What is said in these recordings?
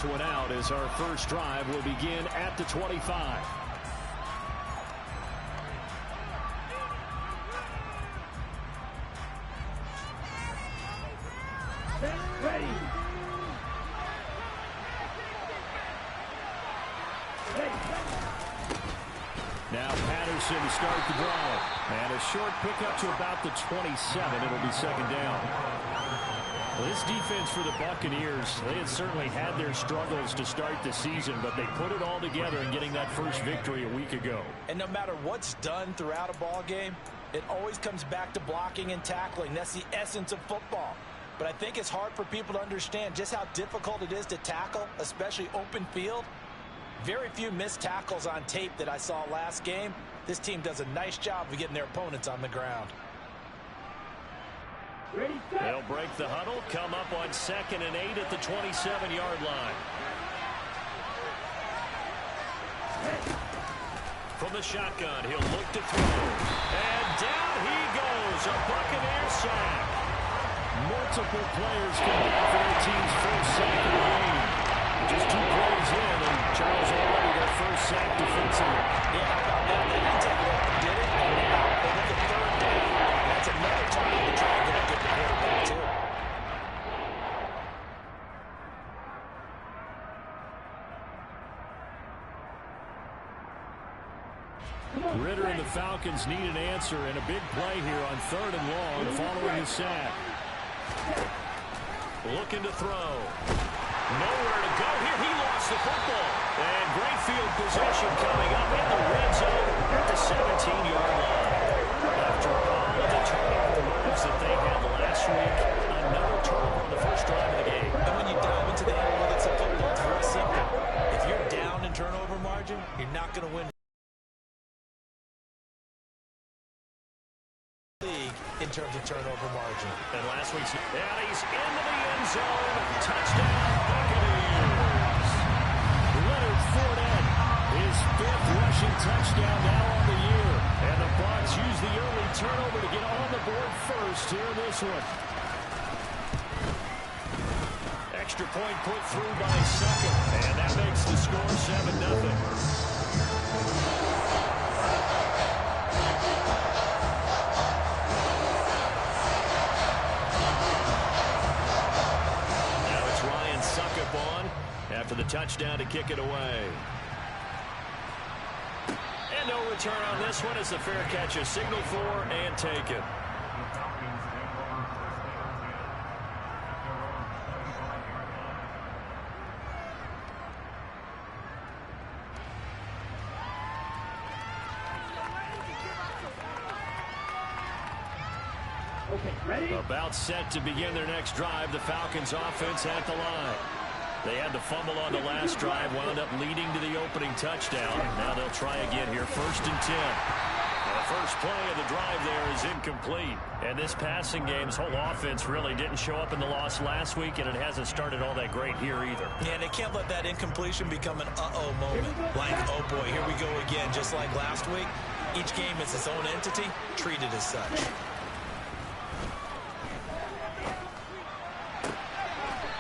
One out as our first drive will begin at the 25. Ready. Now Patterson to start the drive. And a short pickup to about the 27. It'll be second down. Well, this defense for the Buccaneers, they had certainly had their struggles to start the season, but they put it all together in getting that first victory a week ago. And no matter what's done throughout a ball game, it always comes back to blocking and tackling. That's the essence of football. But I think it's hard for people to understand just how difficult it is to tackle, especially open field. Very few missed tackles on tape that I saw last game. This team does a nice job of getting their opponents on the ground. They'll break the huddle, come up on 2nd and 8 at the 27-yard line. From the shotgun, he'll look to throw. And down he goes, a Buccaneer sack. Multiple players come down for their team's first sack of the game. Just 2 plays in, and Charles already their first sack defensively. Yeah, how about that? They didn't take it off and did it, and now they look at 3rd down. That's another time to try and get the quarterback, too. Ridder and the Falcons need an answer, and a big play here on 3rd and long following his sack. Looking to throw. Nowhere to go here. He lost the football. And great field position coming up in the red zone at the 17-yard line. After all of the turnover moves that they had last week, another turnover on the first drive of the game. And when you dive into the analytics of football, it's very simple. If you're down in turnover margin, you're not going to win league in terms of turnover margin. And last week's, and he's into the end zone. Touchdown, Buccaneers. Leonard Fournette, his 5th rushing touchdown now on the year. And the Bucs use the early turnover to get on the board first here in this one. Extra point put through by Succop. And that makes the score 7-0. After the touchdown to kick it away. And no return on this one as the fair catch is signaled for and taken. Okay, ready? About set to begin their next drive. The Falcons offense at the line. They had the fumble on the last drive, wound up leading to the opening touchdown. Now they'll try again here, 1st and 10. The first play of the drive there is incomplete. And this passing game's whole offense really didn't show up in the loss last week, and it hasn't started all that great here either. Yeah, and they can't let that incompletion become an uh-oh moment. Like, oh boy, here we go again, just like last week. Each game is its own entity, treated as such.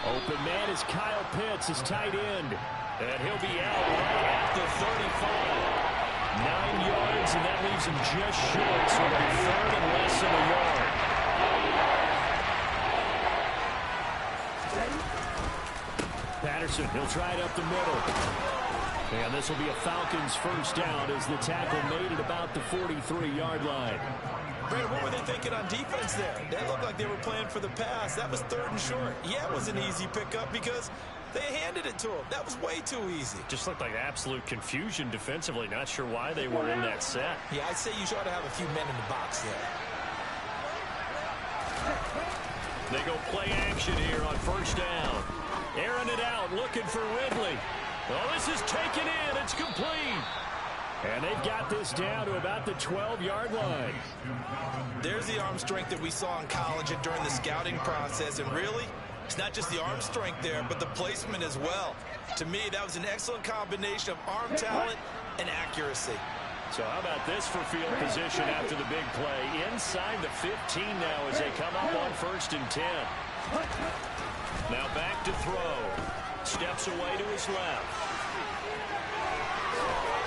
Open man is Kyle Pitts, his tight end. And he'll be out right at the 35. 9 yards, and that leaves him just short, so it'll be 3rd and less than a yard. Patterson, he'll try it up the middle. And this will be a Falcons first down as the tackle made at about the 43-yard line. Brad, what were they thinking on defense there? That looked like they were playing for the pass. That was 3rd and short. Yeah, it was an easy pickup because they handed it to him. That was way too easy. Just looked like absolute confusion defensively. Not sure why they were in that set. Yeah, I'd say you ought to have a few men in the box there. They go play action here on 1st down. Airing it out, looking for Ridley. Oh, this is taken in. It's complete. And they've got this down to about the 12-yard line. There's the arm strength that we saw in college and during the scouting process. And really, it's not just the arm strength there, but the placement as well. To me, that was an excellent combination of arm talent and accuracy. So how about this for field position after the big play? Inside the 15 now as they come up on 1st and 10. Now back to throw. Steps away to his left.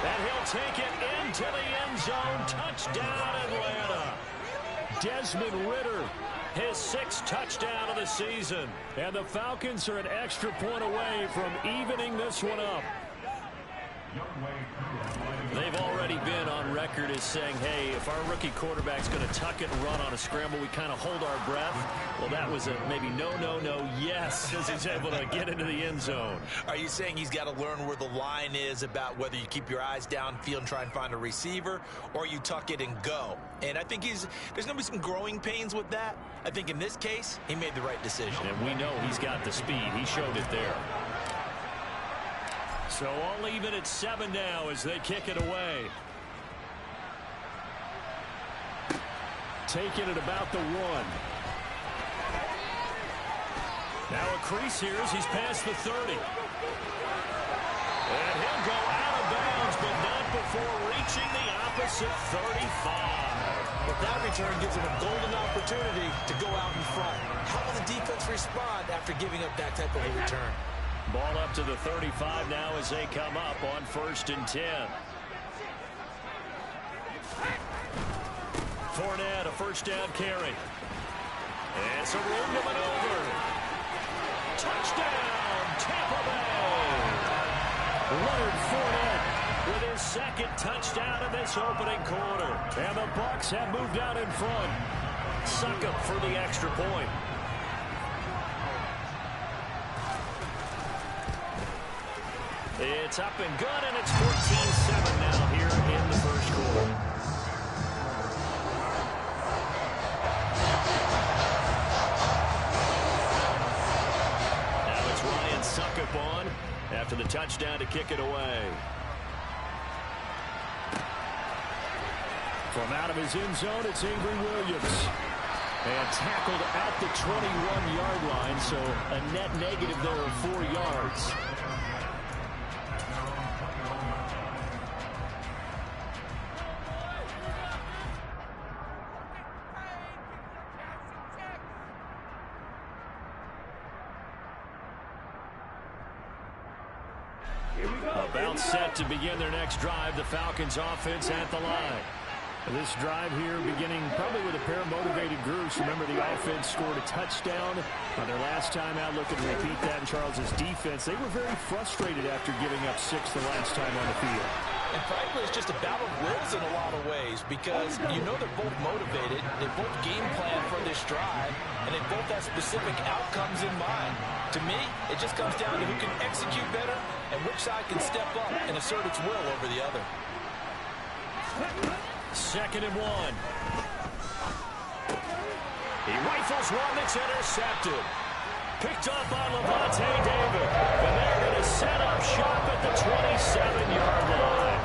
And he'll take it into the end zone. Touchdown, Atlanta. Desmond Ridder, his 6th touchdown of the season. And the Falcons are an extra point away from evening this one up. They've already been on record as saying, hey, if our rookie quarterback's going to tuck it and run on a scramble, we kind of hold our breath. Well, that was a maybe no, yes, as he's able to get into the end zone. Are you saying he's got to learn where the line is about whether you keep your eyes downfield and try and find a receiver, or you tuck it and go? And I think there's going to be some growing pains with that. I think in this case, he made the right decision. And we know he's got the speed. He showed it there. So I'll leave it at 7 now as they kick it away. Taking it about the 1. Now a crease here as he's past the 30. And he'll go out of bounds, but not before reaching the opposite 35. But that return gives him a golden opportunity to go out in front. How will the defense respond after giving up that type of a return? Ball up to the 35 now as they come up on 1st and 10. Fournette, a 1st down carry. And some room to maneuver. Touchdown, Tampa Bay. Leonard Fournette with his 2nd touchdown in this opening quarter. And the Bucs have moved out in front. Succop for the extra point. It's up and good, and it's 14-7 now here in the 1st quarter. Now it's Ryan Succop on after the touchdown to kick it away. From out of his end zone, it's Avery Williams. And tackled at the 21-yard line, so a net negative there of 4 yards. About set to begin their next drive. The Falcons offense at the line. This drive here beginning probably with a pair of motivated groups. Remember, the offense scored a touchdown on their last time out. Looking to repeat that in Charles's defense. They were very frustrated after giving up 6 the last time on the field. And frankly, it's just a battle of wills in a lot of ways because you know they're both motivated. They both game plan for this drive, and they both have specific outcomes in mind. To me, it just comes down to who can execute better and which side can step up and assert its will over the other. 2nd and 1. He rifles one that's intercepted. Picked up by Lavonte David. And they're going to set up shop at the 27-yard line.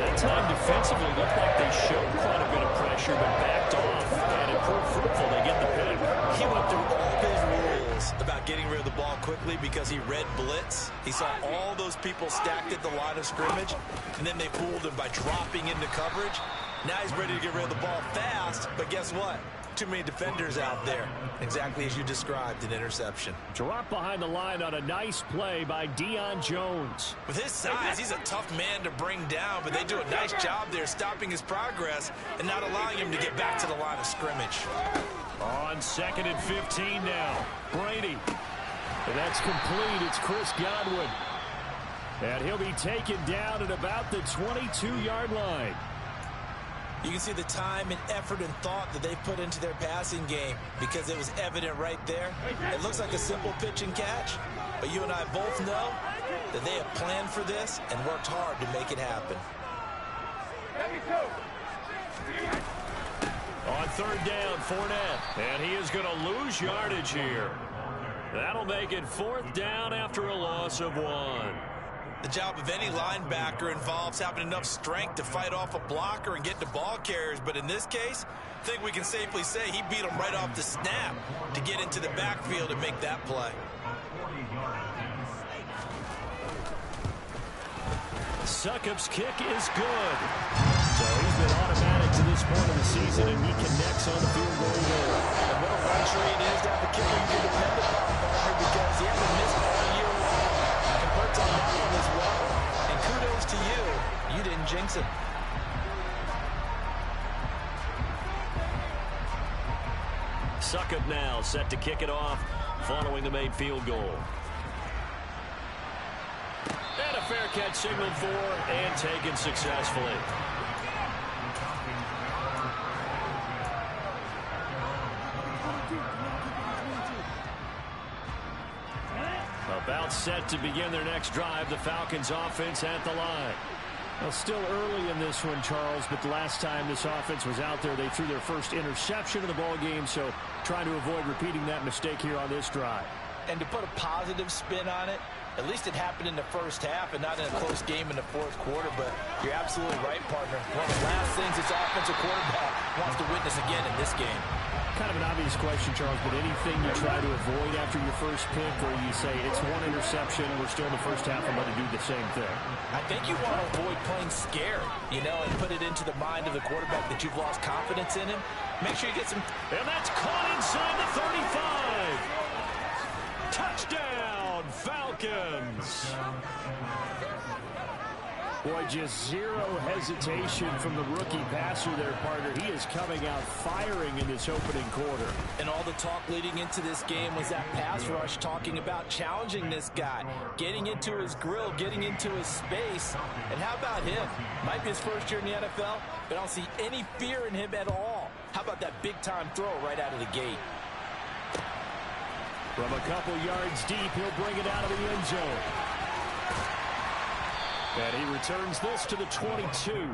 That time defensively looked like they showed quite a bit of pressure but backed off. And it proved fruitful. They get the pick. He went through all his rules about getting rid of the ball quickly because he read blitz. He saw all those people stacked at the line of scrimmage, and then they fooled him by dropping into coverage. Now he's ready to get rid of the ball fast, but guess what? Too many defenders out there. Exactly as you described, an interception. Drop behind the line on a nice play by Deion Jones. With his size, he's a tough man to bring down, but they do a nice job there stopping his progress and not allowing him to get back to the line of scrimmage. On 2nd and 15 now. Brady. And that's complete. It's Chris Godwin. And he'll be taken down at about the 22-yard line. You can see the time and effort and thought that they put into their passing game because it was evident right there. It looks like a simple pitch and catch, but you and I both know that they have planned for this and worked hard to make it happen. On 3rd down, Fournette. And he is going to lose yardage here. That'll make it 4th down after a loss of 1. The job of any linebacker involves having enough strength to fight off a blocker and get to ball carriers. But in this case, I think we can safely say he beat him right off the snap to get into the backfield and make that play. Succop's kick is good. So he's been automatic to this point of the season, and he connects on the field goal there. And what a luxury it is to have a kicker you can depend upon, partner, because he hasn't missed all year long. jinx it. Succop now set to kick it off following the made field goal. And a fair catch signaled for and taken successfully. About set to begin their next drive, the Falcons offense at the line. Well, still early in this one, Charles, but the last time this offense was out there, they threw their first interception of the ball game, so trying to avoid repeating that mistake here on this drive. And to put a positive spin on it, at least it happened in the first half and not in a close game in the fourth quarter, but you're absolutely right, partner. One of the last things this offensive quarterback wants to witness again in this game. Kind of an obvious question, Charles, but anything you try to avoid after your first pick, or you say it's one interception, we're still in the first half, I'm going to do the same thing? I think you want to avoid playing scared, and put it into the mind of the quarterback that you've lost confidence in him. Make sure you get some... And that's caught inside the 35. Touchdown, Falcons. Boy, just zero hesitation from the rookie passer there, partner. He is coming out firing in this opening quarter. And all the talk leading into this game was that pass rush, talking about challenging this guy, getting into his grill, getting into his space. And how about him? Might be his first year in the NFL, but I don't see any fear in him at all. How about that big-time throw right out of the gate? From a couple yards deep, he'll bring it out of the end zone. And he returns this to the 22.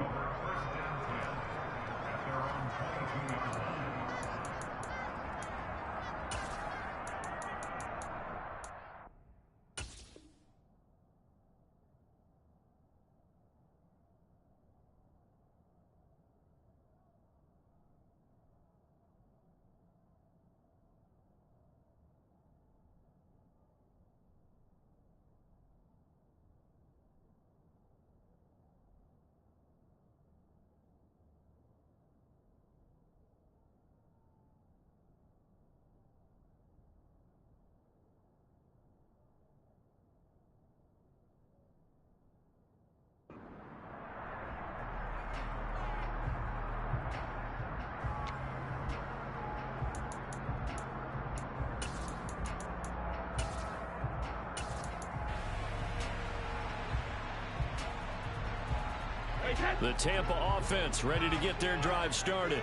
The Tampa offense ready to get their drive started.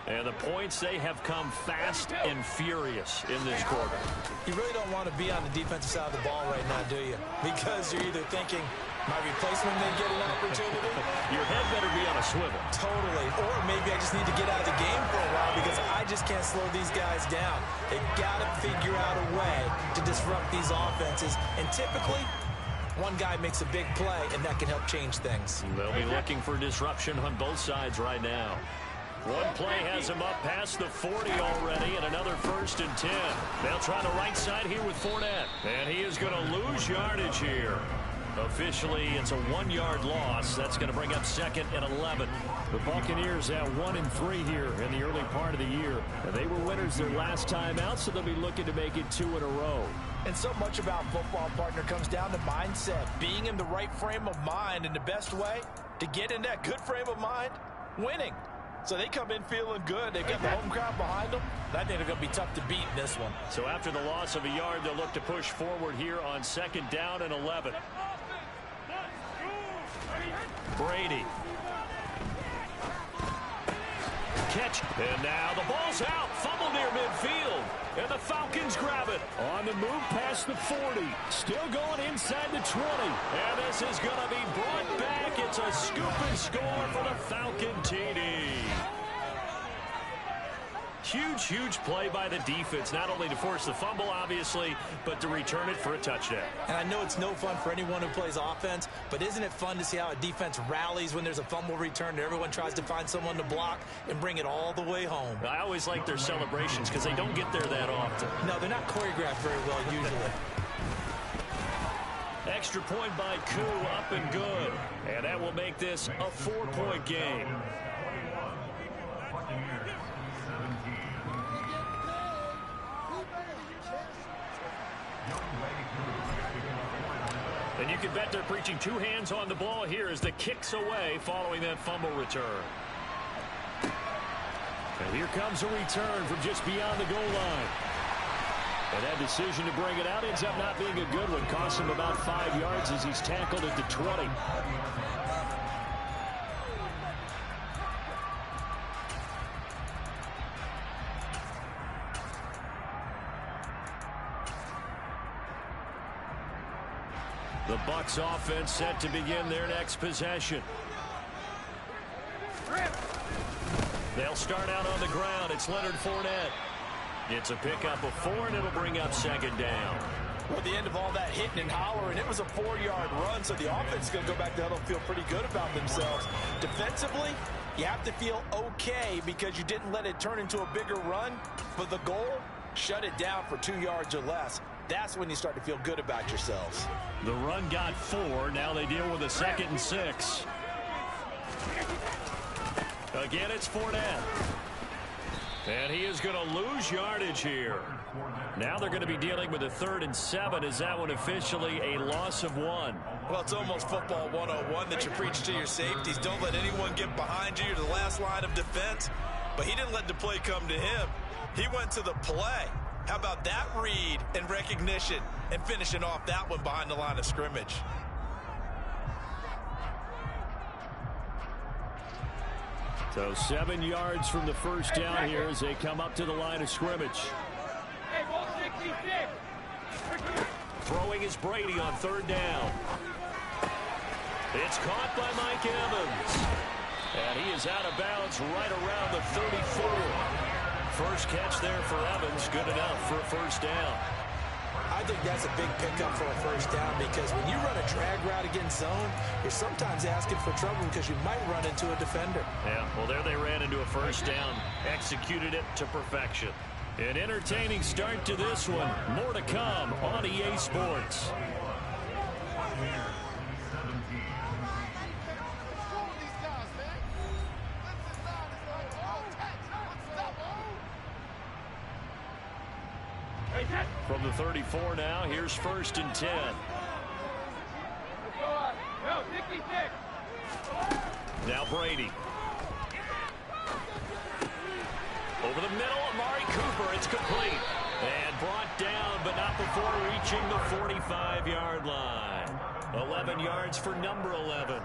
And the points, they have come fast and furious in this quarter. You really don't want to be on the defensive side of the ball right now, do you? Because you're either thinking, my replacement may get an opportunity. Your head better be on a swivel. Totally. Or maybe I just need to get out of the game for a while because I just can't slow these guys down. They've got to figure out a way to disrupt these offenses. And typically, one guy makes a big play, and that can help change things. They'll be looking for disruption on both sides right now. One play has him up past the 40 already, and another 1st and 10. They'll try the right side here with Fournette. And he is going to lose yardage here. Officially, it's a 1-yard loss. That's going to bring up 2nd and 11. The Buccaneers at 1-3 here in the early part of the year. And they were winners their last time out, so they'll be looking to make it 2 in a row. And so much about football, partner, comes down to mindset. Being in the right frame of mind, and the best way to get in that good frame of mind, winning. So they come in feeling good. They've got the home crowd behind them. I think they're going to be tough to beat in this one. So after the loss of a yard, they'll look to push forward here on 2nd down and 11. Brady. Catch. And now the ball's out. Fumble near midfield. And the Falcons grab it. On the move past the 40. Still going inside the 20. And this is going to be brought back. It's a scoop and score for the Falcon TD. Huge, huge play by the defense, not only to force the fumble, obviously, but to return it for a touchdown. And I know it's no fun for anyone who plays offense, but isn't it fun to see how a defense rallies when there's a fumble return and everyone tries to find someone to block and bring it all the way home? I always like their celebrations because they don't get there that often. No, they're not choreographed very well usually. Extra point by Koo, up and good. And that will make this a 4-point game. And you can bet they're preaching two hands on the ball here as the kick's away following that fumble return. And here comes a return from just beyond the goal line. And that decision to bring it out ends up not being a good one. Costs him about 5 yards as he's tackled at the 20. The Bucs offense set to begin their next possession. They'll start out on the ground. It's Leonard Fournette. It's a pickup of 4, and it'll bring up second down. Well, at the end of all that hitting and hollering, it was a 4-yard run, so the offense is going to go back to the huddle and feel pretty good about themselves. Defensively, you have to feel okay because you didn't let it turn into a bigger run. But the goal, shut it down for 2 yards or less. That's when you start to feel good about yourselves. The run got 4. Now they deal with a 2nd and 6. Again, it's Fournette. And he is going to lose yardage here. Now they're going to be dealing with a 3rd and 7. Is that one officially a loss of 1? Well, it's almost football 101 that you preach to your safeties. Don't let anyone get behind you. You're the last line of defense. But he didn't let the play come to him. He went to the play. How about that read and recognition and finishing off that one behind the line of scrimmage? So 7 yards from the first down here as they come up to the line of scrimmage. Throwing is Brady on 3rd down. It's caught by Mike Evans. And he is out of bounds right around the 34. First catch there for Evans. Good enough for a first down. I think that's a big pickup for a first down because when you run a drag route against zone, you're sometimes asking for trouble because you might run into a defender. Yeah, well, there they ran into a first down. Executed it to perfection. An entertaining start to this one. More to come on EA Sports. From the 34 now, here's 1st and 10. Now Brady. Over the middle, Amari Cooper. It's complete. And brought down, but not before reaching the 45-yard line. 11 yards for number 11.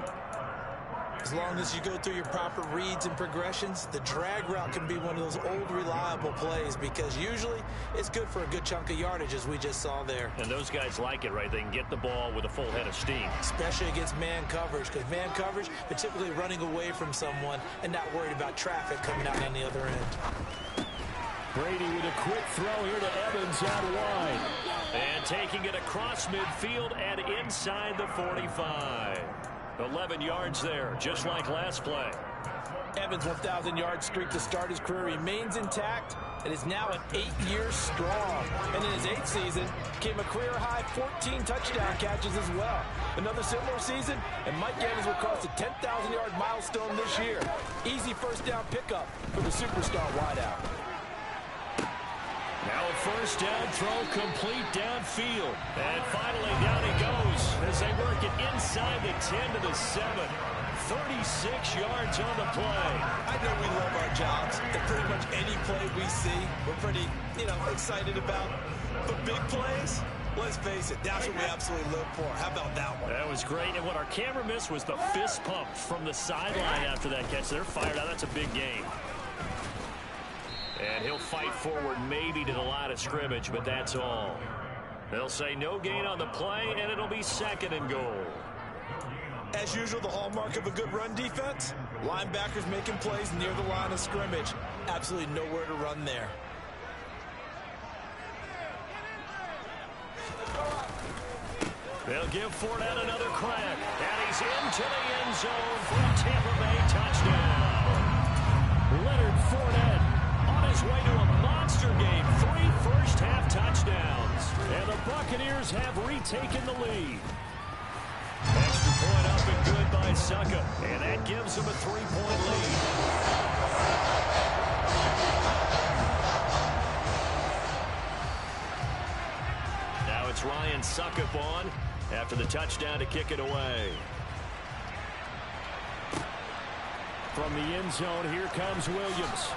As long as you go through your proper reads and progressions, the drag route can be one of those old reliable plays because usually it's good for a good chunk of yardage as we just saw there. And those guys like it, right? They can get the ball with a full head of steam. Especially against man coverage because man coverage, they're typically running away from someone and not worried about traffic coming out on the other end. Brady with a quick throw here to Evans out wide. And taking it across midfield and inside the 45. 11 yards there, just like last play. Evans' 1,000-yard streak to start his career remains intact and is now at 8 years strong. And in his 8th season, came a career-high 14 touchdown catches as well. Another similar season, and Mike Evans will cross the 10,000-yard milestone this year. Easy first down pickup for the superstar wideout. Now a first down throw complete downfield. And finally down he goes as they work it inside the 10 to the 7. 36 yards on the play. I know we love our jobs. And pretty much any play we see, we're pretty, excited about. But big plays, let's face it, that's what we absolutely live for. How about that one? That was great. And what our camera missed was the fist pump from the sideline after that catch. They're fired out. That's a big game. And he'll fight forward maybe to the line of scrimmage, but that's all. They'll say no gain on the play, and it'll be 2nd and goal. As usual, the hallmark of a good run defense, linebackers making plays near the line of scrimmage. Absolutely nowhere to run there. They'll give Fournette another crack, and he's into the end zone for a Tampa Bay touchdown. Leonard Fournette on his way to a monster game. 3 first-half touchdowns. And the Buccaneers have retaken the lead. Extra point up and good by Succa. And that gives them a 3-point lead. Now it's Ryan Suckup on. after the touchdown to kick it away. From the end zone, here comes Williams.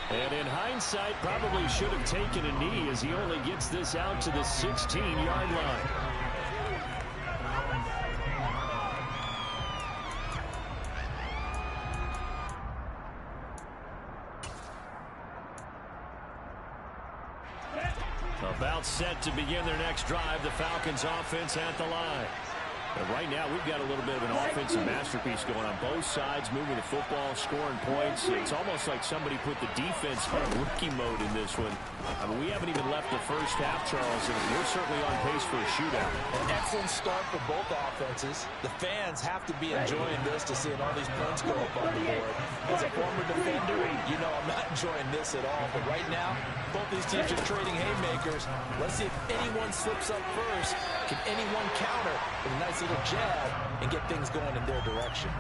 And in hindsight, probably should have taken a knee as he only gets this out to the 16-yard line. About set to begin their next drive, the Falcons offense at the line. But right now, we've got a little bit of an offensive masterpiece going on both sides, moving the football, scoring points. It's almost like somebody put the defense on rookie mode in this one. I mean, we haven't even left the first half, Charles, and we're certainly on pace for a shootout. An excellent start for both offenses. The fans have to be enjoying this to seeing all these points go up on the board. As a former defender, you know I'm not enjoying this at all. But right now, both these teams are trading haymakers. Let's see if anyone slips up first. Can anyone counter with a nice little jab and get things going in their direction?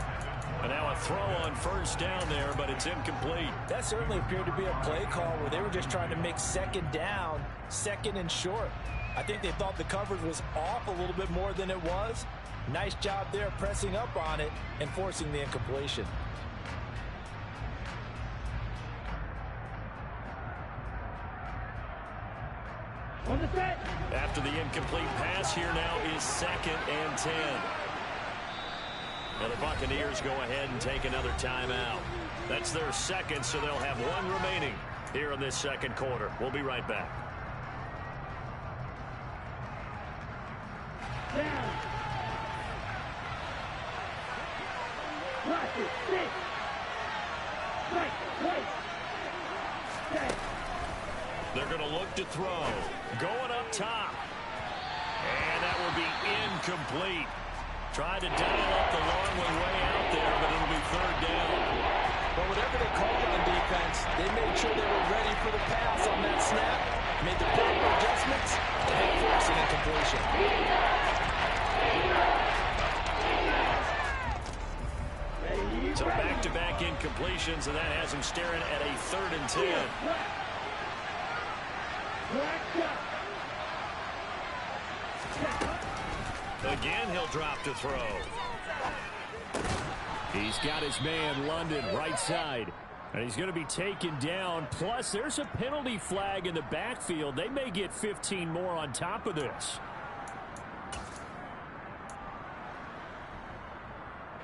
And now a throw on first down there, but it's incomplete. That certainly appeared to be a play call where they were just trying to make second down, second and short. I think they thought the coverage was off a little bit more than it was. Nice job there pressing up on it and forcing the incompletion. After the incomplete pass, here now is 2nd and 10. Now the Buccaneers go ahead and take another timeout. That's their second, so they'll have one remaining here in this second quarter. We'll be right back. They're going to look to throw. Going up top. And that will be incomplete. Tried to dial up the long way out there, but it'll be third down. But whatever they called on defense, they made sure they were ready for the pass on that snap, made the proper adjustments, and forced an incompletion. So back-to-back incompletions, and that has him staring at a 3rd and 10. Again, he'll drop to throw. He's got his man, London, right side. And he's going to be taken down. Plus, there's a penalty flag in the backfield. They may get 15 more on top of this.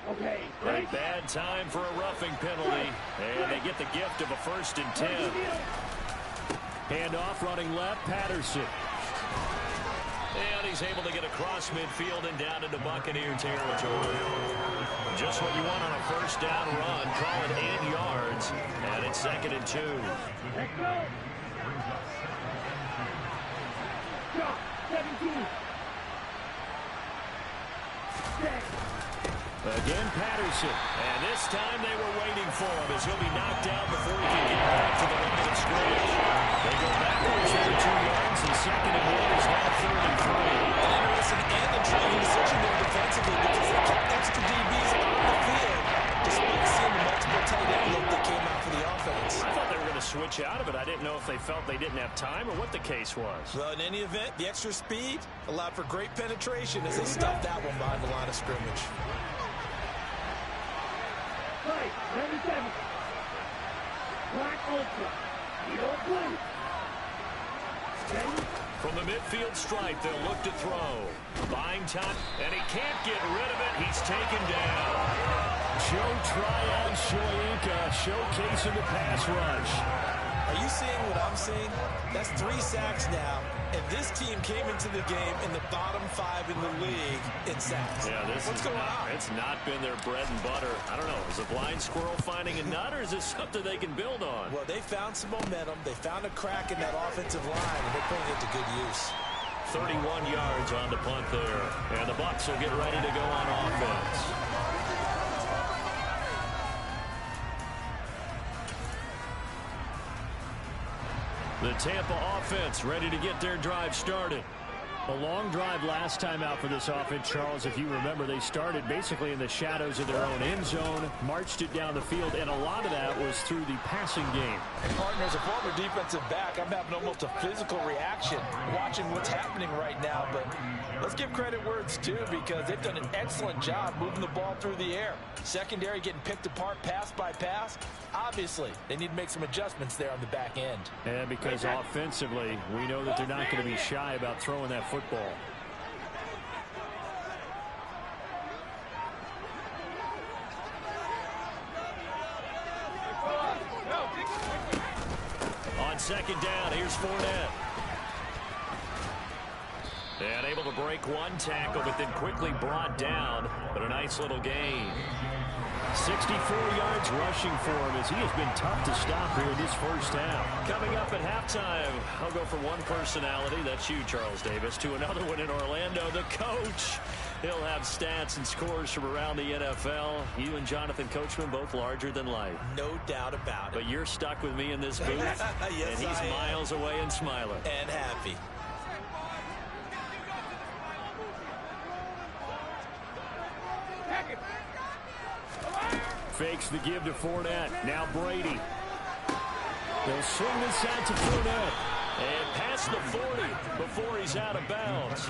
Okay. A bad time for a roughing penalty. And they get the gift of a 1st and 10. Handoff running left, Patterson. And he's able to get across midfield and down into Buccaneer territory. Just what you want on a first down run. Call it 8 yards. And it's 2nd and 2. Let's go. Drop. 17. Again, Patterson. And this time they were waiting for him as he'll be knocked out before he can get back to the line of scrimmage. They go backwards for 2 yards, and 2nd and 1 is now 3rd and 3. An interesting and intriguing decision there defensively because they kept extra DBs on the field despite seeing the multiple tight end look that came out for the offense. I thought they were going to switch out of it. I didn't know if they felt they didn't have time or what the case was. Well, in any event, the extra speed allowed for great penetration as they stuffed that one behind the line of scrimmage. Right. 77. Black Ultra. Yellow blue. From the midfield stripe, they'll look to throw. Buying time, and he can't get rid of it. He's taken down. Joe Tryon Shoyinka showcasing the pass rush. Are you seeing what I'm seeing? That's 3 sacks now, and this team came into the game in the bottom 5 in the league in sacks. Yeah, What's going on? It's not been their bread and butter. I don't know. Is a blind squirrel finding a nut, or is this something they can build on? Well, they found some momentum. They found a crack in that offensive line, and they're putting it to good use. 31 yards on the punt there, and the Bucs will get ready to go on offense. The Tampa offense ready to get their drive started. A long drive last time out for this offense, Charles. If you remember, they started basically in the shadows of their own end zone, marched it down the field, and a lot of that was through the passing game. Partner, as a former defensive back, I'm having almost a physical reaction watching what's happening right now. But let's give credit where it's due, because they've done an excellent job moving the ball through the air. Secondary getting picked apart pass by pass. Obviously, they need to make some adjustments there on the back end. And because offensively, we know that they're not going to be shy about throwing that football. On second down, here's Fournette. And able to break one tackle, but then quickly brought down. But a nice little gain. 64 yards rushing for him, as he has been tough to stop here in this first half. Coming up at halftime, I'll go from one personality, that's you, Charles Davis, to another one in Orlando, the coach. He'll have stats and scores from around the NFL. You and Jonathan Coachman both larger than life. No doubt about it. But you're stuck with me in this booth, yes, and he's miles away and smiling. And happy. Fakes the give to Fournette. Now Brady. They'll swing this out to Fournette. And past the 40 before he's out of bounds.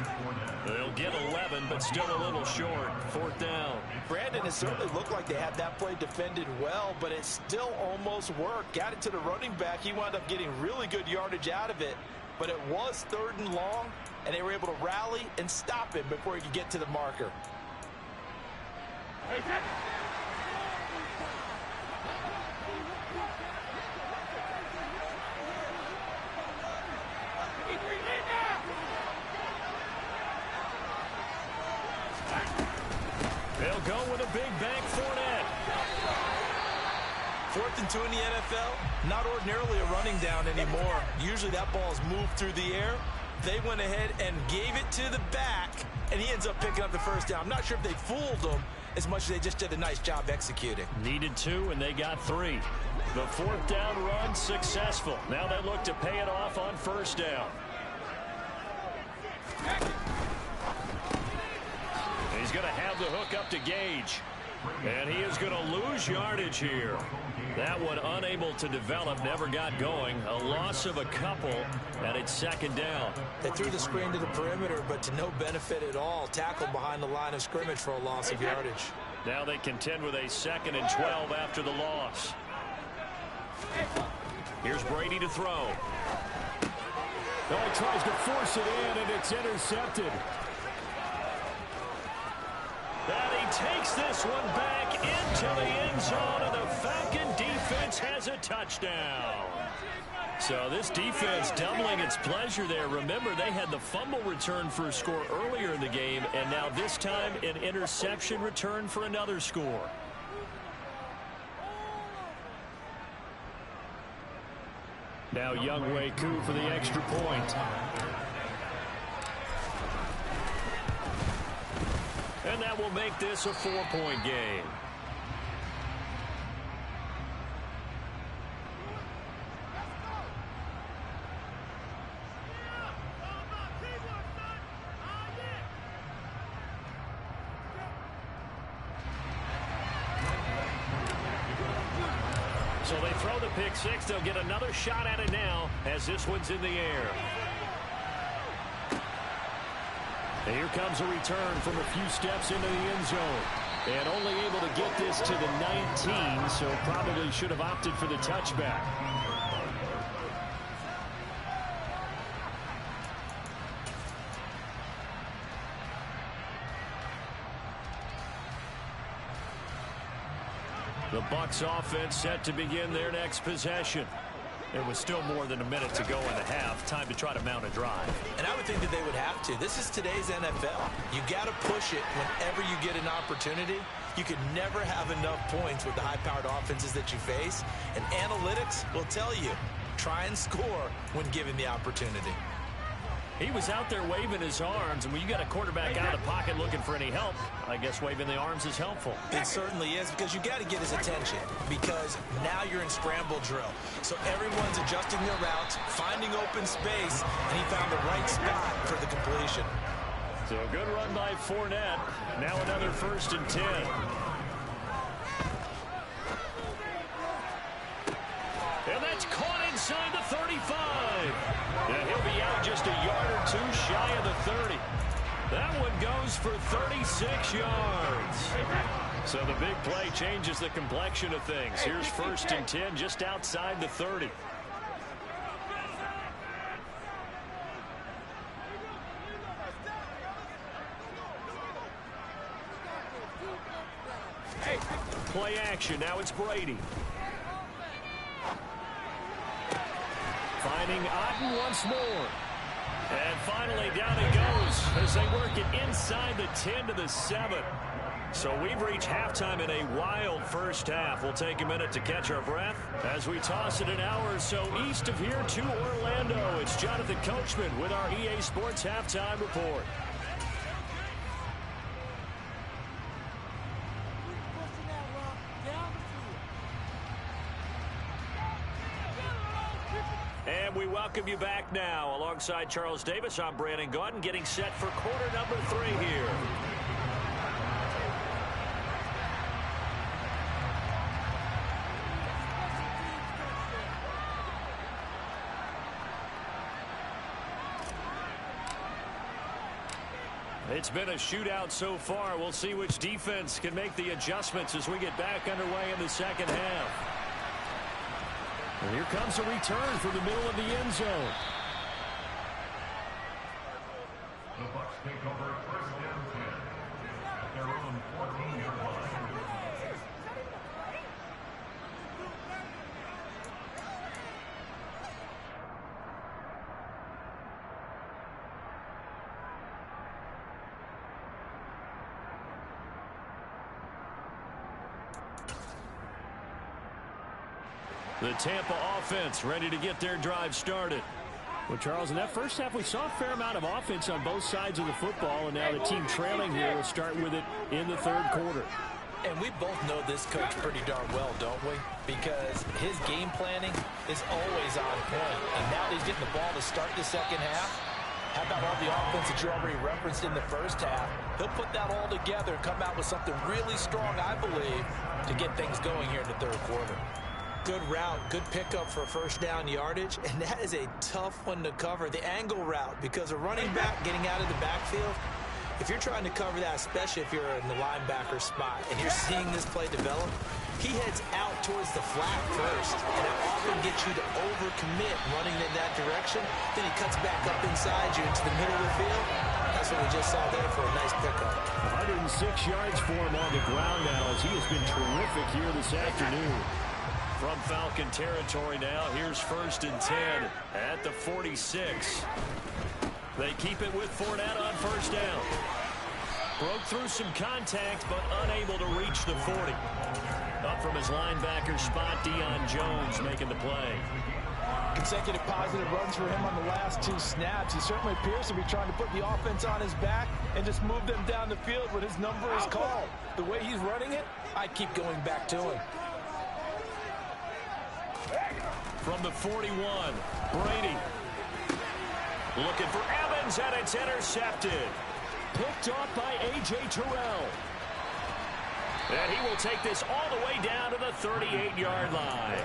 They'll get 11, but still a little short. Fourth down. Brandon, it certainly looked like they had that play defended well, but it still almost worked. Got it to the running back. He wound up getting really good yardage out of it, but it was 3rd and long, and they were able to rally and stop him before he could get to the marker. They'll go with a big bank Fournette. 4th and 2 in the NFL, not ordinarily a running down anymore. Usually that ball is moved through the air. They went ahead and gave it to the back, and he ends up picking up the first down. I'm not sure if they fooled him as much as they just did a nice job executing. Needed 2, and they got 3. The 4th down run successful. Now they look to pay it off on 1st down. He's going to have the hook up to Gage. And he is going to lose yardage here. That one unable to develop, never got going. A loss of a couple, and it's 2nd down. They threw the screen to the perimeter, but to no benefit at all. Tackled behind the line of scrimmage for a loss of yardage. Now they contend with a 2nd and 12 after the loss. Here's Brady to throw. Oh, he tries to force it in, and it's intercepted. And he takes this one back into the end zone, and the Falcon defense has a touchdown. So this defense doubling its pleasure there. Remember, they had the fumble return for a score earlier in the game, and now this time an interception return for another score. Now Younghoe Koo for the extra point. And that will make this a 4-point game. So they throw the pick six. They'll get another shot at it now as this one's in the air. And here comes a return from a few steps into the end zone. And only able to get this to the 19, so probably should have opted for the touchback. The Bucs offense set to begin their next possession. It was still more than a minute to go in the half. Time to try to mount a drive. And I would think that they would have to. This is today's NFL. You got to push it whenever you get an opportunity. You can never have enough points with the high-powered offenses that you face. And analytics will tell you, try and score when given the opportunity. He was out there waving his arms, and when you got a quarterback out of the pocket looking for any help, I guess waving the arms is helpful. It certainly is, because you got to get his attention, because now you're in scramble drill. So everyone's adjusting their routes, finding open space, and he found the right spot for the completion. So a good run by Fournette. Now another 1st and 10. And that's caught inside the 35. And he'll be out just a yard or two shy of the 30. That one goes for 36 yards. So the big play changes the complexion of things. Here's 1st and 10 just outside the 30. Play action. Now it's Brady. Finding Otten once more. And finally down he goes as they work it inside the 10 to the 7. So we've reached halftime in a wild first half. We'll take a minute to catch our breath as we toss it an hour or so east of here to Orlando. It's Jonathan Coachman with our EA Sports Halftime Report. And we welcome you back now. Alongside Charles Davis, I'm Brandon Gaudin, getting set for quarter number 3 here. It's been a shootout so far. We'll see which defense can make the adjustments as we get back underway in the second half. And here comes a return from the middle of the end zone. The Bucs take over 1st and 10 at their own 14-yard line. The Tampa offense ready to get their drive started. Well, Charles, in that first half, we saw a fair amount of offense on both sides of the football, and now the team trailing here will start with it in the 3rd quarter. And we both know this coach pretty darn well, don't we? Because his game planning is always on point. And now he's getting the ball to start the second half. How about all the offense that you already referenced in the first half? He'll put that all together and come out with something really strong, I believe, to get things going here in the 3rd quarter. Good route, good pickup for 1st down yardage, and that is a tough one to cover, the angle route, because a running back getting out of the backfield, if you're trying to cover that, especially if you're in the linebacker spot and you're seeing this play develop, he heads out towards the flat first, and that often gets you to overcommit running in that direction. Then he cuts back up inside you into the middle of the field. That's what we just saw there for a nice pickup. 106 yards for him on the ground now as he has been terrific here this afternoon. From Falcon territory now, here's 1st and 10 at the 46. They keep it with Fournette on 1st down. Broke through some contact, but unable to reach the 40. Up from his linebacker spot, Deion Jones making the play. Consecutive positive runs for him on the last 2 snaps. He certainly appears to be trying to put the offense on his back and just move them down the field when his number is called. The way he's running it, I keep going back to him. From the 41, Brady. Looking for Evans, and it's intercepted. Picked off by A.J. Terrell. And he will take this all the way down to the 38-yard line.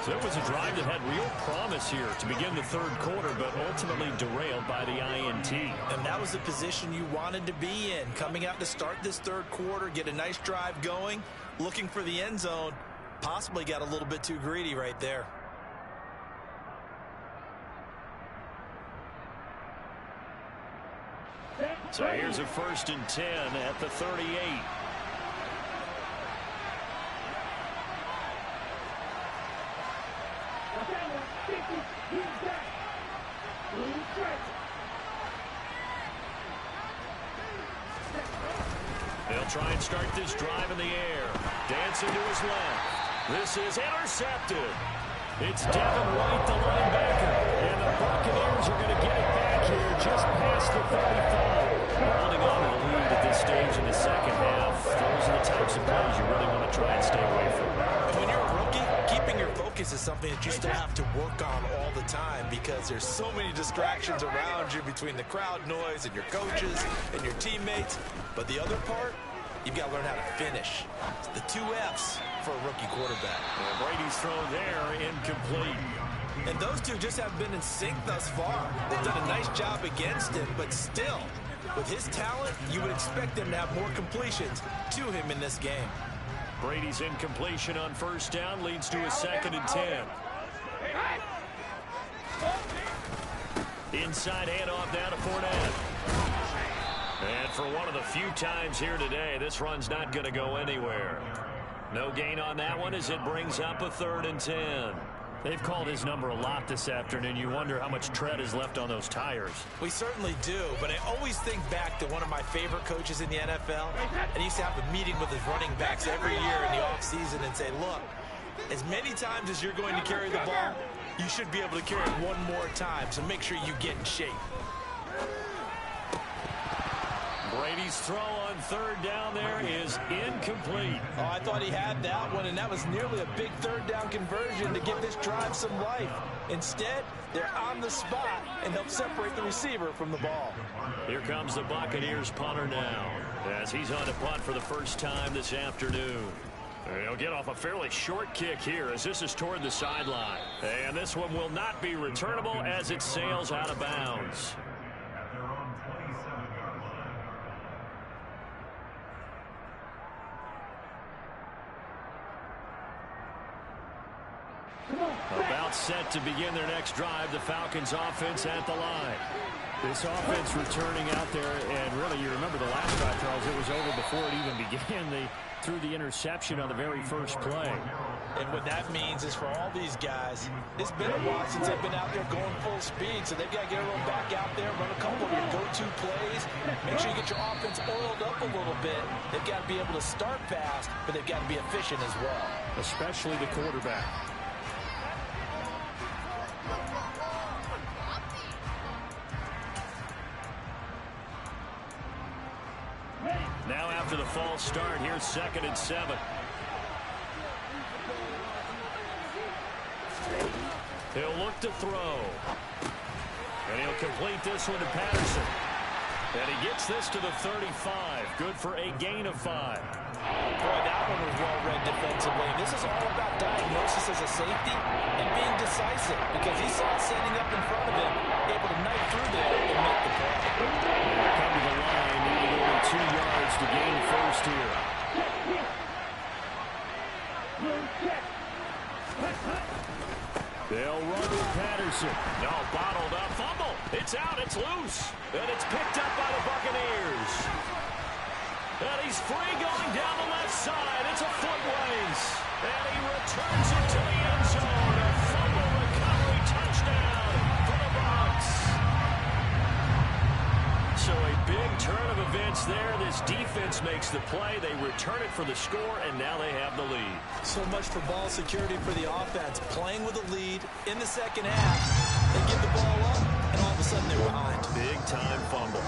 So it was a drive that had real promise here to begin the 3rd quarter, but ultimately derailed by the INT. And that was the position you wanted to be in. Coming out to start this 3rd quarter, get a nice drive going, looking for the end zone. Possibly got a little bit too greedy right there. So here's a 1st and 10 at the 38. They'll try and start this drive in the air. Dancing to his left. This is intercepted. It's Devin White, the linebacker. And the Buccaneers are going to get it back here just past the 35. Holding on to the lead at this stage in the second half. Those are the types of plays you really want to try and stay away from. When you're a rookie, keeping your focus is something that you still have to work on all the time because there's so many distractions around you between the crowd noise and your coaches and your teammates. But the other part, you've got to learn how to finish. It's the 2 F's for a rookie quarterback. And Brady's throw there, incomplete. And those two just haven't been in sync thus far. They've done a nice job against him, but still, with his talent, you would expect them to have more completions to him in this game. Brady's incompletion on first down leads to a 2nd and 10. Inside handoff now to Fournette. And for one of the few times here today, this run's not going to go anywhere. No gain on that one as it brings up a 3rd and 10. They've called his number a lot this afternoon. You wonder how much tread is left on those tires. We certainly do, but I always think back to one of my favorite coaches in the NFL. And he used to have a meeting with his running backs every year in the offseason and say, look, as many times as you're going to carry the ball, you should be able to carry it one more time, so make sure you get in shape. Brady's throw on 3rd down there is incomplete. Oh, I thought he had that one, and that was nearly a big 3rd down conversion to give this drive some life. Instead, they're on the spot and help separate the receiver from the ball. Here comes the Buccaneers punter now as he's on to punt for the first time this afternoon. He'll get off a fairly short kick here as this is toward the sideline. And this one will not be returnable as it sails out of bounds. About set to begin their next drive, the Falcons offense at the line. This offense returning out there, and really you remember the last drive, Charles, it was over before it even began. They threw the interception on the very first play. And what that means is for all these guys, it's been a while since they've been out there going full speed, so they've got to get everyone back out there, run a couple of your go-to plays, make sure you get your offense oiled up a little bit. They've got to be able to start fast, but they've got to be efficient as well. Especially the quarterback. Now after the false start, here's 2nd and 7. He'll look to throw. And he'll complete this one to Patterson. And he gets this to the 35. Good for a gain of 5. Boy, that one was well read defensively. This is all about diagnosis as a safety and being decisive because he saw it setting up in front of him, able to knife through there and make the play. Come to the line, needing only 2 yards to gain first here. They'll run with Patterson. No, bottled up. Fumble. It's out. It's loose. And it's picked up by the Buccaneers. And he's free going down the left side. It's a foot race. And he returns it to the end zone. A fumble recovery touchdown for the Bucs. So a big turn of events there. This defense makes the play. They return it for the score, and now they have the lead. So much for ball security for the offense. Playing with a lead in the second half. They get the ball up, and all of a sudden they're behind. Big-time fumble.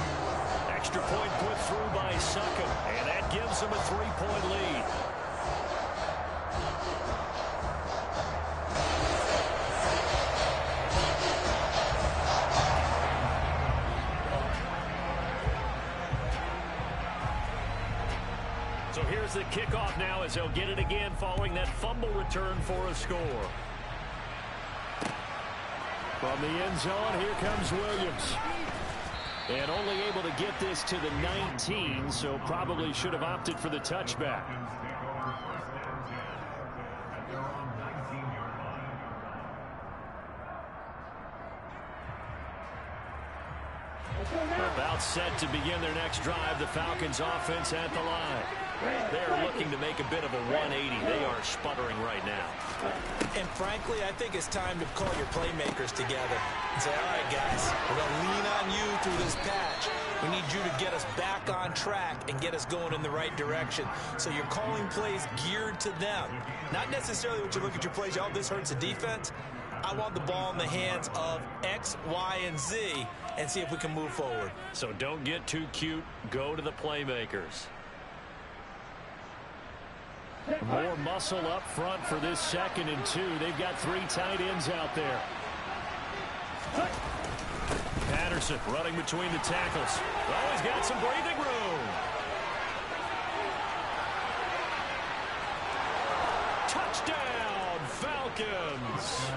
Extra point put through by Succop, and that gives them a 3-point lead. So here's the kickoff now as they'll get it again following that fumble return for a score. From the end zone, here comes Williams. And only able to get this to the 19, so probably should have opted for the touchback. About set to begin their next drive, the Falcons offense at the line. They're looking to make a bit of a 180. They are sputtering right now. And frankly, I think it's time to call your playmakers together and say, all right, guys, we're going to lean on you through this patch. We need you to get us back on track and get us going in the right direction. So you're calling plays geared to them. Not necessarily what you look at your plays, oh, this hurts the defense. I want the ball in the hands of X, Y, and Z and see if we can move forward. So don't get too cute. Go to the playmakers. More muscle up front for this 2nd and 2. They've got 3 tight ends out there. Patterson running between the tackles. Oh, he's got some breathing room. Touchdown, Falcons.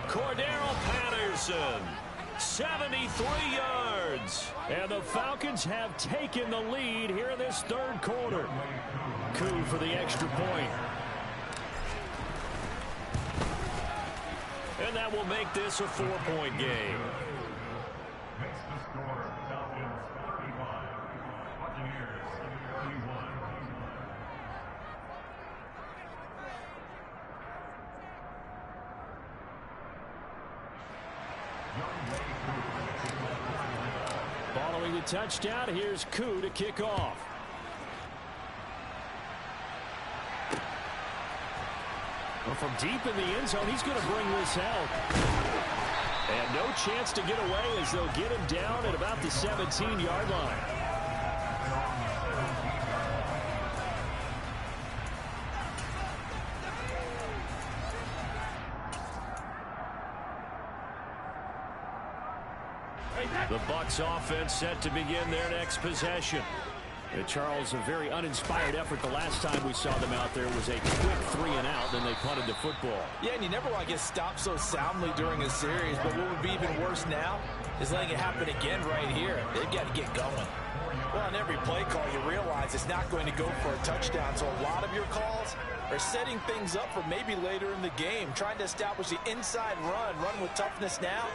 Cordero Patterson, 73 yards. And the Falcons have taken the lead here in this 3rd quarter. Coup for the extra point. And that will make this a 4-point game. Makes the score Falcons 45, Buccaneers 31. Following the touchdown, here's Koo to kick off. Well, from deep in the end zone, he's going to bring this out. And no chance to get away as they'll get him down at about the 17-yard line. The Bucs offense set to begin their next possession. Charles, a very uninspired effort the last time we saw them out there was a quick 3-and-out, then they punted the football. Yeah, and you never want to get stopped so soundly during a series, but what would be even worse now is letting it happen again right here. They've got to get going. Well, on every play call, you realize it's not going to go for a touchdown, so a lot of your calls are setting things up for maybe later in the game, trying to establish the inside run with toughness now.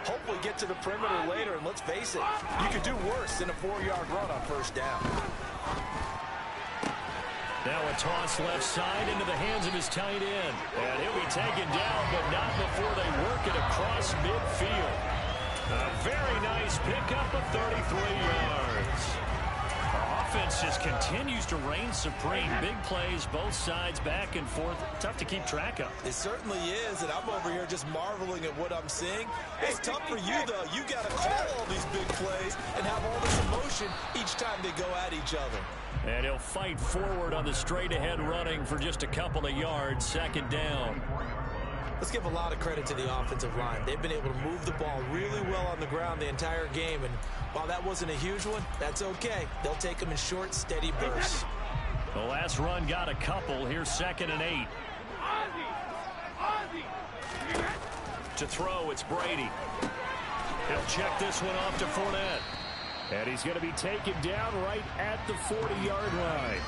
Hopefully get to the perimeter later, and let's face it, you could do worse than a 4-yard run on 1st down. Now a toss left side into the hands of his tight end. And he'll be taken down, but not before they work it across midfield. A very nice pickup of 33 yards. Offense just continues to reign supreme. Big plays, both sides, back and forth. Tough to keep track of. It certainly is, and I'm over here just marveling at what I'm seeing. It's tough for you, though. You got to call all these big plays and have all this emotion each time they go at each other. And he'll fight forward on the straight-ahead running for just a couple of yards. 2nd down. Let's give a lot of credit to the offensive line. They've been able to move the ball really well on the ground the entire game, and while that wasn't a huge one, that's okay. They'll take them in short, steady bursts. The last run got a couple. Here's 2nd and 8. To throw, it's Brady. He'll check this one off to Fournette. And he's going to be taken down right at the 40-yard line.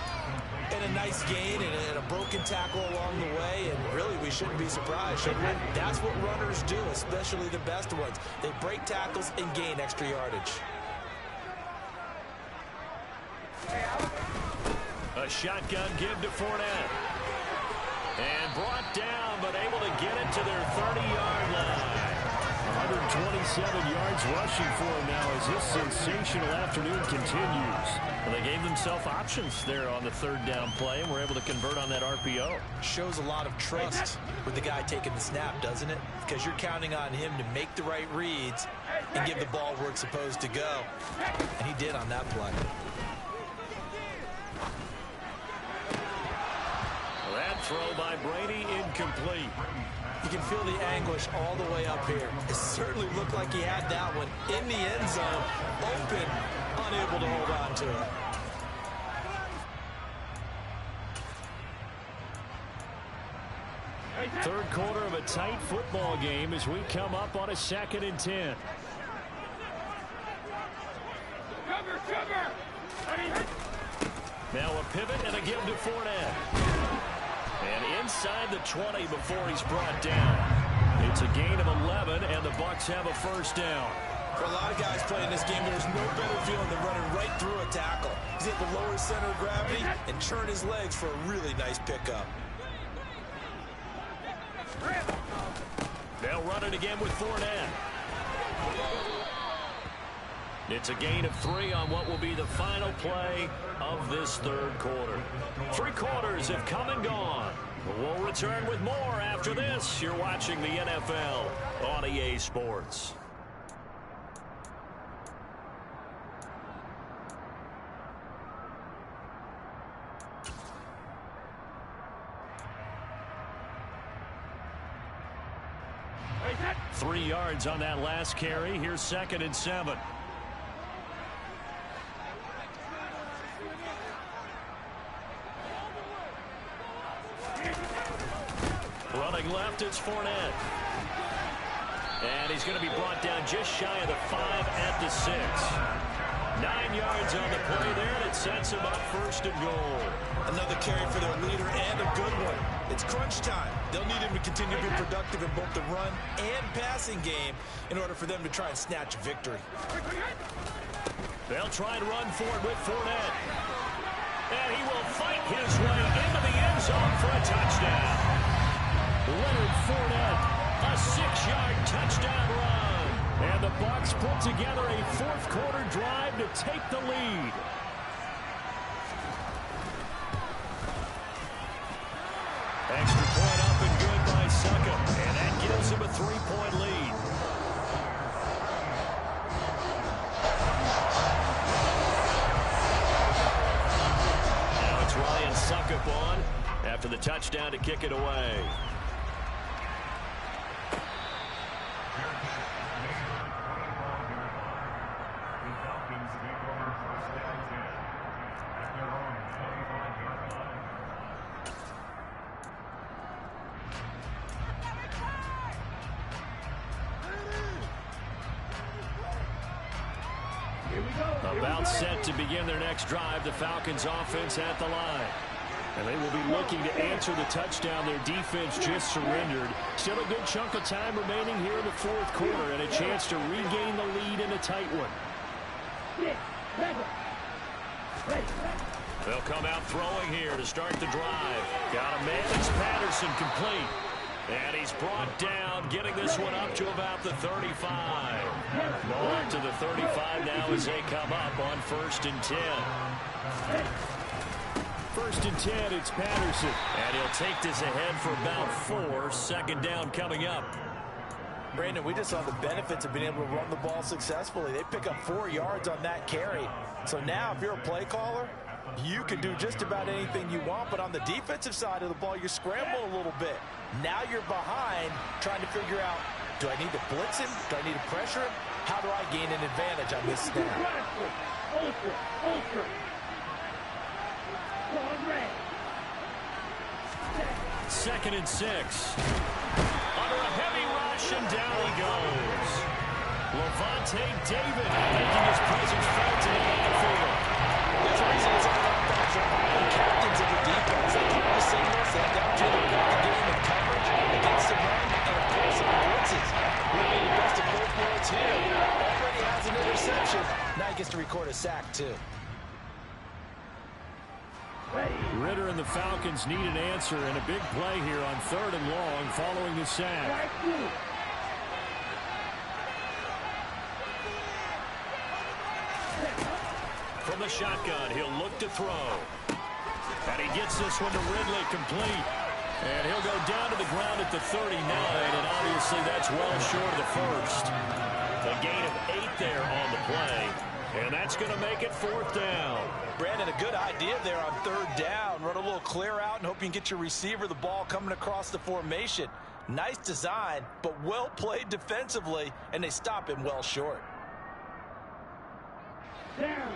And a nice gain and a broken tackle along the way, and really we shouldn't be surprised, should we? That's what runners do, especially the best ones. They break tackles and gain extra yardage. A shotgun give to Fournette. And brought down, but able to get it to their 30-yard line. 127 yards rushing for him now as this sensational afternoon continues. Well, they gave themselves options there on the 3rd down play and were able to convert on that RPO. Shows a lot of trust with the guy taking the snap, doesn't it? Because you're counting on him to make the right reads and give the ball where it's supposed to go. And he did on that play. That throw by Brady incomplete. You can feel the anguish all the way up here. It certainly looked like he had that one in the end zone, open, unable to hold on to it. Third quarter of a tight football game as we come up on a 2nd and 10. Now a pivot and a give to Fournette. And inside the 20 before he's brought down. It's a gain of 11, and the Bucs have a 1st down. For a lot of guys playing this game, there's no better feeling than running right through a tackle. He's at the lower center of gravity and churn his legs for a really nice pickup. They'll run it again with Fournette. It's a gain of 3 on what will be the final play of this 3rd quarter. 3 quarters have come and gone. We'll return with more after this. You're watching the NFL on EA Sports. Hey, set. 3 yards on that last carry. Here's 2nd and 7. Running left, it's Fournette. And he's going to be brought down just shy of the 5 at the 6. 9 yards on the play there, and it sets him up 1st and goal. Another carry for their leader and a good one. It's crunch time. They'll need him to continue to be productive in both the run and passing game in order for them to try and snatch a victory. They'll try and run for it with Fournette. And he will fight his way into the end zone for a touchdown. Leonard Fournette, a 6-yard touchdown run. And the Bucs put together a 4th quarter drive to take the lead. Extra point up and good by Succop. And that gives him a 3-point lead. Now it's Ryan Succop on after the touchdown to kick it away. About set to begin their next drive, the Falcons offense at the line. And they will be looking to answer the touchdown their defense just surrendered. Still a good chunk of time remaining here in the 4th quarter and a chance to regain the lead in a tight one. They'll come out throwing here to start the drive. Got a man. It's Patterson complete. And he's brought down, getting this one up to about the 35. Ball up to the 35 now as they come up on 1st and 10. 1st and 10, it's Patterson. And he'll take this ahead for about 4. 2nd down coming up. Brandon, we just saw the benefits of being able to run the ball successfully. They pick up 4 yards on that carry. So now if you're a play caller, you can do just about anything you want. But on the defensive side of the ball, you scramble a little bit. Now you're behind trying to figure out, do I need to blitz him? Do I need to pressure him? How do I gain an advantage on this snap? Second and 6. Under a heavy rush, and down he goes. Lavonte David making his presence felt in the backfield. There's a reason it's all about that. The captains of the defense, they keep the signals, they adapt to the game and coverage against the run, and of course the blitzes. We're being the best of both worlds here. Already has an interception. Now he gets to record a sack, too. Ridder and the Falcons need an answer, and a big play here on 3rd and long following the sack. From the shotgun, he'll look to throw. And he gets this one to Ridley complete. And he'll go down to the ground at the 39, and obviously that's well short of the 1st. A gain of 8 there on the play. And that's going to make it 4th down. Brandon, a good idea there on 3rd down. Run a little clear out and hope you can get your receiver the ball coming across the formation. Nice design, but well played defensively, and they stop him well short. Down.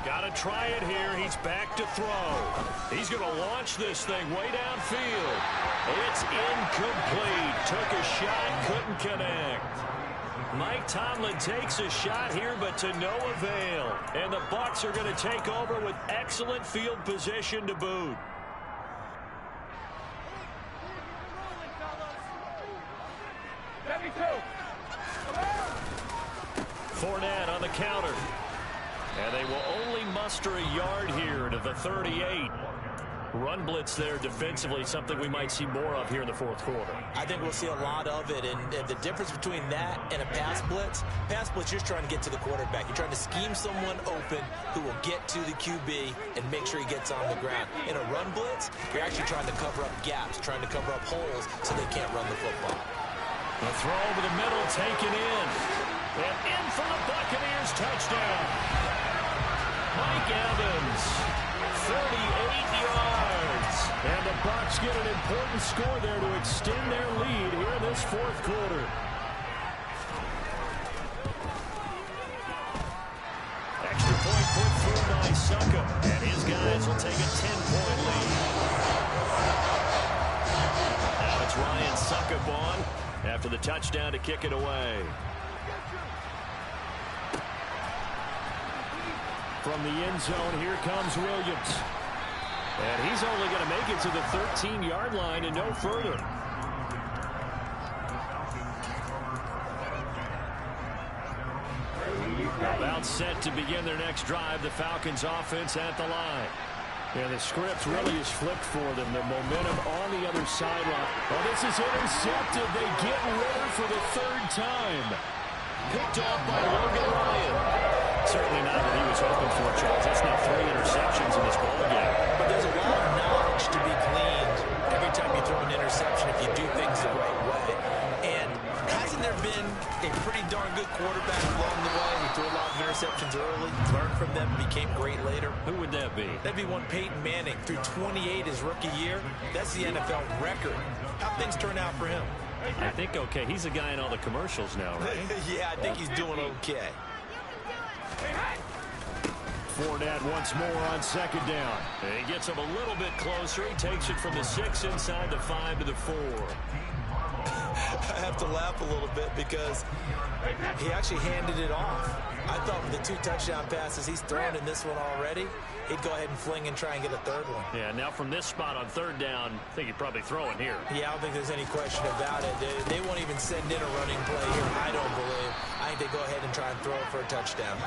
Got to try it here. He's back to throw. He's going to launch this thing way downfield. It's incomplete. Took a shot, couldn't connect. Mike Tomlin takes a shot here, but to no avail. And the Bucs are going to take over with excellent field position to boot. Fournette on the counter. And they will only muster a yard here to the 38. Run blitz there defensively, something we might see more of here in the fourth quarter. I think we'll see a lot of it, and the difference between that and a pass blitz, you're trying to get to the quarterback. You're trying to scheme someone open who will get to the QB and make sure he gets on the ground. In a run blitz, you're actually trying to cover up gaps, trying to cover up holes so they can't run the football. The throw over the middle, taken in. And in for the Buccaneers, touchdown. Mike Evans, 38 yards. And the Bucs get an important score there to extend their lead here in this fourth quarter. Extra point put through by Succop. And his guys will take a 10-point lead. Now it's Ryan Succop on after the touchdown to kick it away. From the end zone, here comes Williams. And he's only going to make it to the 13-yard line and no further. About set to begin their next drive, the Falcons offense at the line. And the script really is flipped for them. The momentum on the other sideline. Well, this is intercepted. They get Ritter for the third time. Picked off by Logan Ryan. Certainly not what he was hoping for, Charles. That's now 3 interceptions in this ballgame. But there's a lot of knowledge to be gleaned every time you throw an interception if you do things the right way. And hasn't there been a pretty darn good quarterback along the way? He threw a lot of interceptions early, learned from them, became great later. Who would that be? That'd be one Peyton Manning. Threw 28 his rookie year. That's the NFL record. How things turn out for him? I think okay. He's a guy in all the commercials now, right? Yeah, I think he's doing okay. Fournette once more on second down. And he gets him a little bit closer. He takes it from the 6 inside the 5 to the 4. I have to laugh a little bit because he actually handed it off. I thought with the 2 touchdown passes he's thrown in this one already, he'd go ahead and fling and try and get a third one. Yeah, now from this spot on third down, I think he'd probably throw it here. Yeah, I don't think there's any question about it. They won't even send in a running play here, I don't believe. I think they go ahead and try and throw it for a touchdown.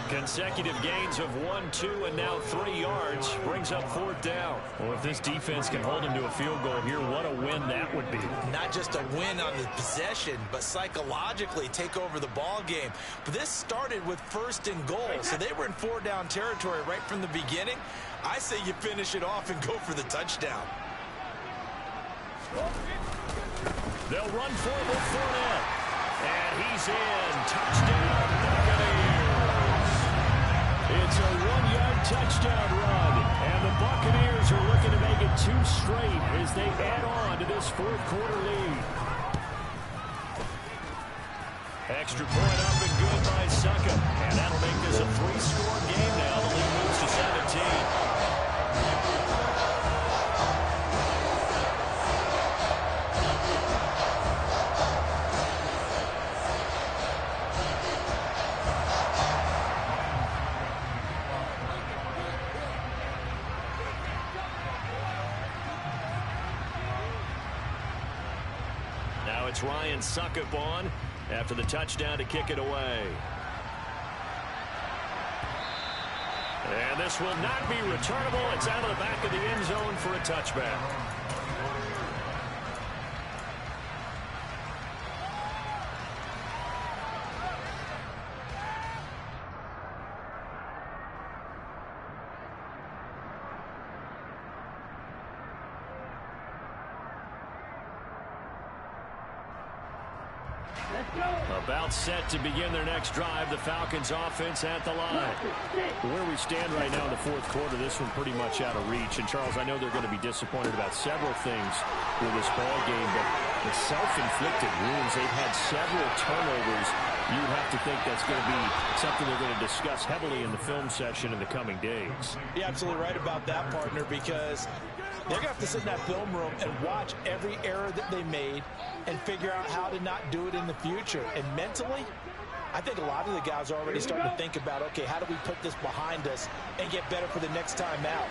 Consecutive gains of 1, 2, and now 3 yards brings up fourth down. Well, if this defense can hold him to a field goal here, what a win that would be. Not just a win on the possession, but psychologically take over the ball game. But this started with 1st and goal, so they were in 4-down territory right from the beginning. I say you finish it off and go for the touchdown. They'll run forward with Fournette. And he's in. Touchdown, Buccaneers. It's a 1-yard touchdown run. And the Buccaneers are looking to make it 2 straight as they add on to this fourth quarter lead. Extra point up and good by Succop. And that'll make this a 3-score game now. The lead moves to 17. Now it's Ryan Succop on after the touchdown to kick it away. And this will not be returnable. It's out of the back of the end zone for a touchback. About set to begin their next drive, the Falcons offense at the line. Where we stand right now in the fourth quarter, this one pretty much out of reach. And Charles, I know they're going to be disappointed about several things with this ball game, but the self-inflicted wounds, they've had several turnovers. You would have to think that's going to be something they're going to discuss heavily in the film session in the coming days. You're absolutely right about that, partner, because they're going to have to sit in that film room and watch every error that they made and figure out how to not do it in the future. And mentally, I think a lot of the guys are already starting to think about, okay, how do we put this behind us and get better for the next time out?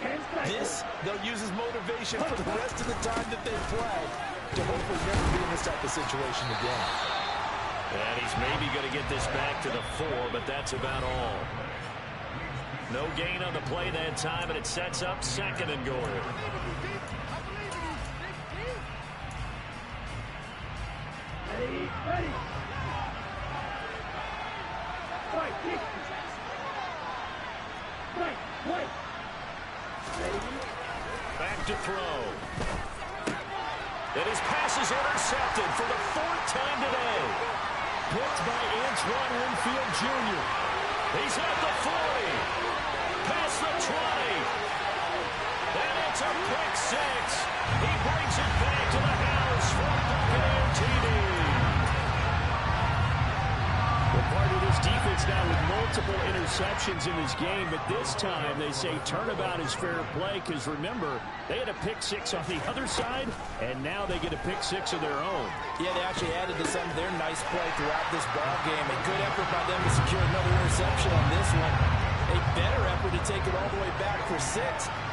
This, they'll use as motivation for the rest of the time that they play to hopefully never be in this type of situation again. And he's maybe going to get this back to the 4, but that's about all. No gain on the play that time, and it sets up 2nd and goal. Ready. Fight, kick. Fight. Back to throw. And his pass is intercepted for the 4th time today. Picked by Antoine Winfield Jr. He's at the 40. Past the 20. And it's a pick 6. He brings it back to the house for Buccaneer TD. Well, part of this defense now with multiple interceptions in this game, but this time they say turnabout is fair play because, remember, they had a pick 6 on the other side, and now they get a pick 6 of their own. Yeah, they actually added to some of their nice play throughout this ball game. A good effort by them to secure another interception on this one. A better effort to take it all the way back for 6.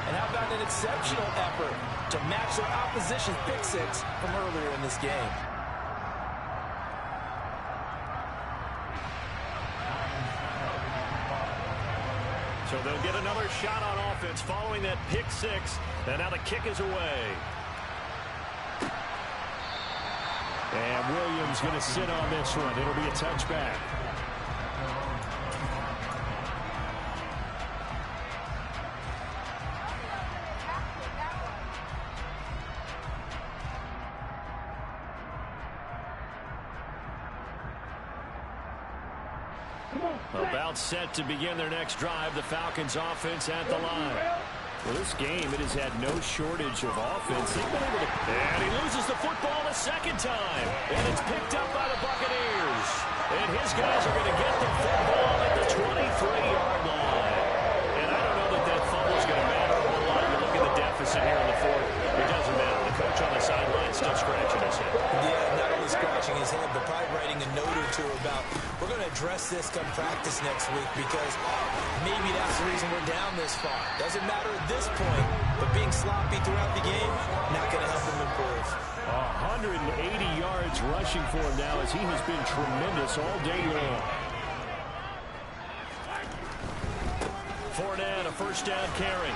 And how about an exceptional effort to match their opposition's pick 6 from earlier in this game? So they'll get another shot on offense following that pick 6. And now the kick is away. And Williams going to sit on this one. It'll be a touchback. About set to begin their next drive. The Falcons offense at the line. Well, this game, it has had no shortage of offense. They've been able to... And he loses the football the 2nd time. And it's picked up by the Buccaneers. And his guys are going to get the football at the 23-yard line. And I don't know that fumble is going to matter a whole lot. You look at the deficit here in the 4th. It doesn't matter. The coach on the sideline still scratching his head. Yeah, not only scratching his head, but probably writing a note or two about, we're going to address this come practice next week because maybe that's the reason we're down this far. Doesn't matter at this point, but being sloppy throughout the game, not going to help him improve. 180 yards rushing for him now as he has been tremendous all day long. Fournette, a 1st down carry.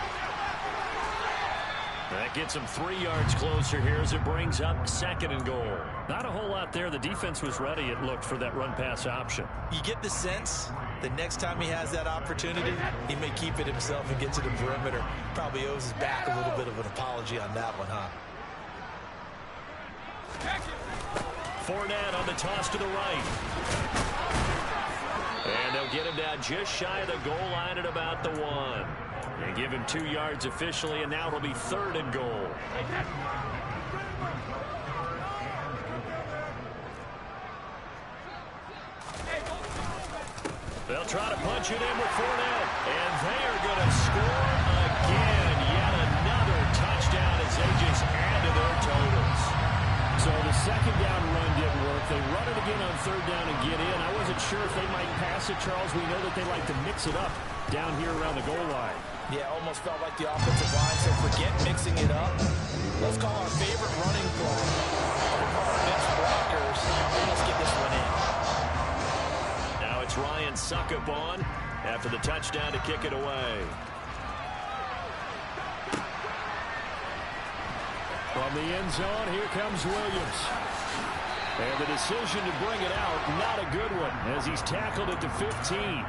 That gets him 3 yards closer here as it brings up 2nd and goal. Not a whole lot there. The defense was ready, it looked, for that run-pass option. You get the sense the next time he has that opportunity, he may keep it himself and get to the perimeter. Probably owes his back a little bit of an apology on that one, huh? Fournette on the toss to the right. And they'll get him down just shy of the goal line at about the 1. And give him 2 yards officially, and now it'll be 3rd and goal. They'll try to punch it in with Fournette. And they are going to score again. Yet another touchdown as they just add to their totals. So the 2nd down run didn't work. They run it again on 3rd down and get in. I wasn't sure if they might pass it, Charles. We know that they like to mix it up down here around the goal line. Yeah, almost felt like the offensive line said, forget mixing it up. Let's call our favorite running play. Our bench blockers. Let's get this one in. Now it's Ryan Succop on after the touchdown to kick it away. From the end zone, here comes Williams. And the decision to bring it out, not a good one, as he's tackled at the 15.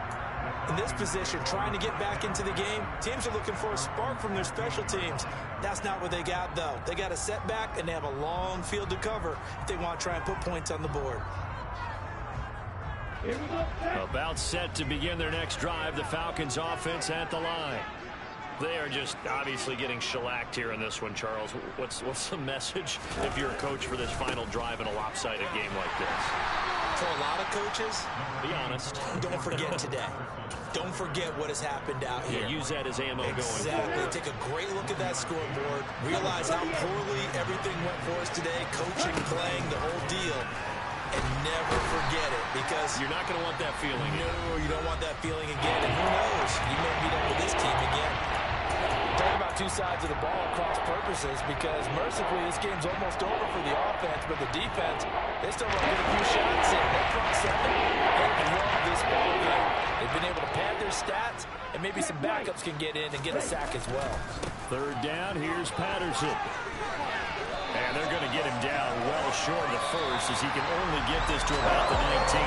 In this position, trying to get back into the game, teams are looking for a spark from their special teams. That's not what they got, though. They got a setback, and they have a long field to cover if they want to try and put points on the board. About set to begin their next drive, the Falcons offense at the line. They are just obviously getting shellacked here in this one, Charles. What's the message if you're a coach for this final drive in a lopsided game like this? For a lot of coaches, be honest. Don't forget today. Don't forget what has happened out here. Yeah, use that as ammo going forward. Take a great look at that scoreboard. Realize how poorly everything went for us today. Coaching, playing, the whole deal. And never forget it, because you're not going to want that feeling. No, you don't want that feeling again. And who knows? You may meet up with this team again. Talk about two sides of the ball at cross purposes, because mercifully this game's almost over for the offense, but the defense, they still want to get a few shots in. They're front seven. They love this ball game. They've been able to pad their stats, and maybe some bad backups can get in and get a sack as well. Third down, here's Patterson. And they're going to get him down well short of the first as he can only get this to about the 19.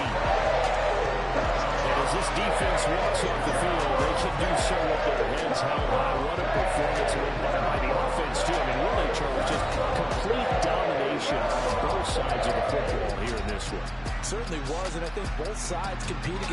And as this defense walks off the field, they should do so with their heads held high. What a performance by the offense, too. I mean, really, Charles, just complete domination on both sides of the football here in this one. Certainly was, and I think both sides competed against